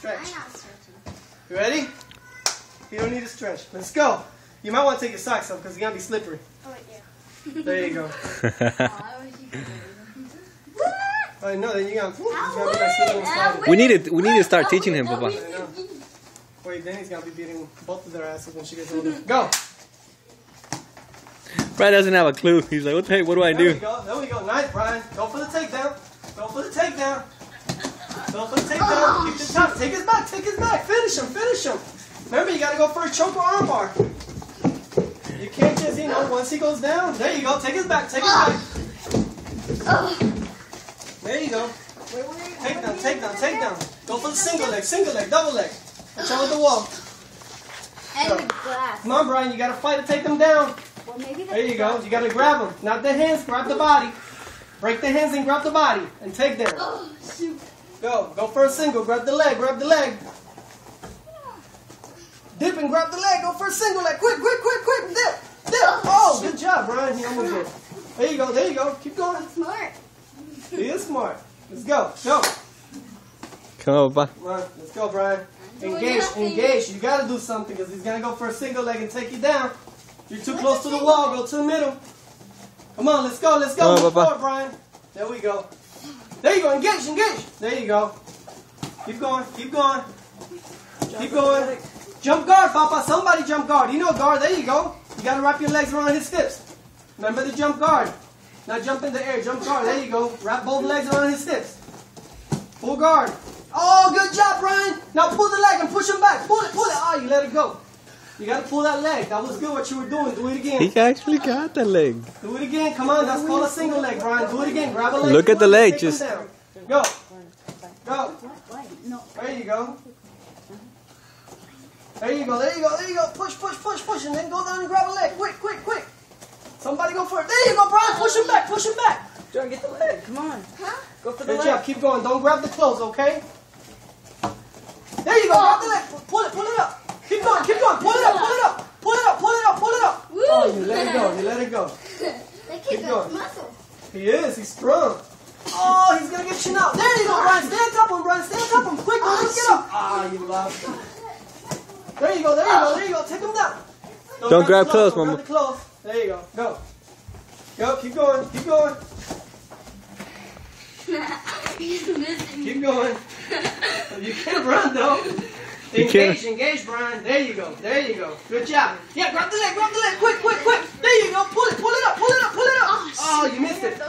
Stretch. You ready? You don't need to stretch. Let's go. You might want to take your socks off because it's going to be slippery. Oh, yeah. There you go. Oh, no, then you got to be like slipping and sliding. We need to start teaching him, Papa. I know. Wait, then he's going to be beating both of their asses when she gets older. Go. Brian doesn't have a clue. He's like, what the heck? What do I do? There we go. There we go. Nice, Brian. Go for the takedown. Go for the takedown. Go for the takedown. Keep the top. Take his back. Take his back. Finish him. Finish him. Remember, you got to go for a choke or arm bar. You can't just, once he goes down. There you go. Take his back. Take his back. There you go. Takedown. Takedown. Takedown. Go for the single leg, double leg. Watch out with the wall. And the glass. Come on, Brian. You got to fight to take them down. Well, maybe there you go. You got to grab them. Not the hands. Grab the body. Break the hands and grab the body. And take them. Oh, shoot. Go. Go for a single. Grab the leg. Grab the leg. Dip and grab the leg. Go for a single leg. Quick, quick, quick, quick. Dip. Dip. Oh, good job, Brian. He almost did. There you go. There you go. Keep going. Smart. He is smart. Let's go. Go. Come on, Papa. Come on. Let's go, Brian. Engage. Engage. You got to do something because he's going to go for a single leg and take you down. You're too close to the wall. Go to the middle. Come on. Let's go. Let's go. Come on, Move Papa. forward, Brian. There we go. There you go. Engage. Engage. There you go. Keep going. Keep going. Keep going. Jump guard, Papa. Somebody jump guard. You know guard. There you go. You got to wrap your legs around his hips. Remember the jump guard. Now jump in the air. Jump guard. There you go. Wrap both legs around his hips. Full guard. Oh, good job, Brian. Now pull the leg and push him back. Pull it. Pull it. Oh, you let it go. You got to pull that leg. That was good what you were doing. Do it again. He actually got the leg. Do it again. Come on. That's called a single leg, Brian. Do it again. Grab a leg. Look at the leg. Take him Just down. Go. Go. There you go. There you go, there you go, there you go. Push, push, push, push, and then go down and grab a leg. Quick, quick, quick. Somebody go for it. There you go, Brian. Push him back, push him back. John, get the leg. Come on. Huh? Go for the Good leg. job. Keep going. Don't grab the clothes, okay? There you go. Grab the leg. Pull it up. Keep going, keep going. Pull it up, pull it up. Pull it up, pull it up, pull it up. Woo. Oh, you let it go, you let it go. That Keep kid going. got muscle. He is, he's strong. Oh, he's going to get you now. There you go, Brian. Stay on top of him, Brian. Stay on top of him. Quick, don't get up. Ah, you lost him. There you go, there you go, there you go. Take him down. Don't grab the clothes, don't Mama. grab the clothes. There you go. Go. Go, keep going, keep going. He's missing. Keep going. You can't run though. You can't. Engage, Brian. There you go. There you go. Good job. Yeah, grab the leg. Quick, quick, quick. There you go. Pull it up, pull it up, pull it up. Oh, you missed it.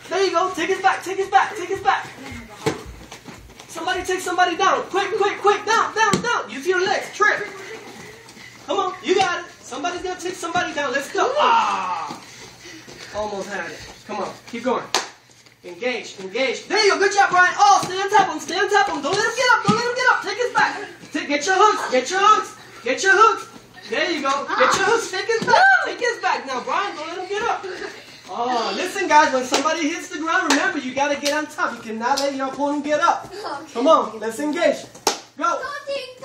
There you go. Take his back, take his back, take his back. Somebody take somebody down. Quick, quick, quick. Down, down, down. Use your legs. Trip. Come on. You got it. Somebody's going to take somebody down. Let's go. Ah. Almost had it. Come on. Keep going. Engage, engage. There you go. Good job, Brian. Oh, stay on top of him. Stay on top of him. Don't let him get up. Don't let him get up. Take his back. Get your hooks. Get your hooks. Get your hooks. There you go. Get your hooks. Take his back. Take his back. Now, Brian, don't let him get up. Oh, listen, guys. When somebody hits the ground, remember, you got to get on top. You cannot let your opponent get up. Come on. Let's engage. Go. Taunting.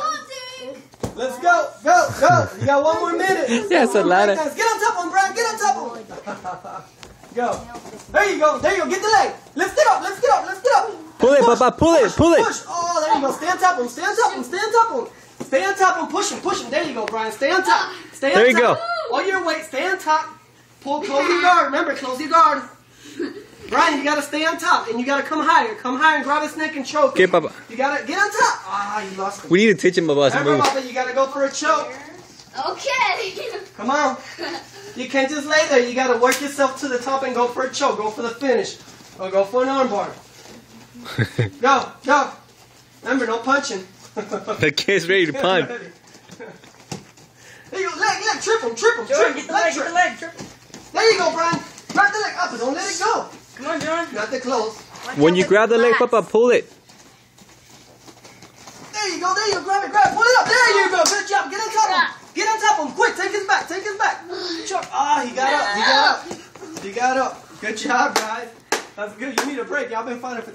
Let's go. Go. Go. You got 1 more minute. Yeah, it's a lot of. Get on top of him, Brian. Get on top of him. Go. There you go. There you go. Get the leg. Lift it up. Lift it up. Lift it up. Pull it, Push, Papa. Pull it. Pull it. Push. Oh, there you go. Stay on top of him. Stay on top of him. Stay on top of him. Stay on top of him. Push him. Push him. There you go, Brian. Stay on top. Stay on top. There you go. All your weight. Stay on top. Pull. Close your guard. Remember, close your guard. Brian, you got to stay on top. And you got to come higher. Come higher and grab his neck and choke Okay, him. Papa. You got to get on top. Ah, you lost him. We need to teach him about some Remember, moves. Papa, you got to go for a choke. Okay. Come on. You can't just lay there. You got to work yourself to the top and go for a choke. Go for the finish. Or go for an armbar. Go. Go. Remember, no punching. The kid's ready to punch. There you go. Leg. Trip him. John, get the leg. Get the leg. Trip. There you go, Brian. Grab the leg up. Don't let it go. Come on, John. Not the close. When you grab the leg, Papa, pull it. There you go. Grab it. Pull it up. There you go. Good job. Get on top of him. Get on top of him. Quick. Take his back. Choke. Ah, he got up. He got up. Good job, guys. That's good. You need a break. Y'all been fighting for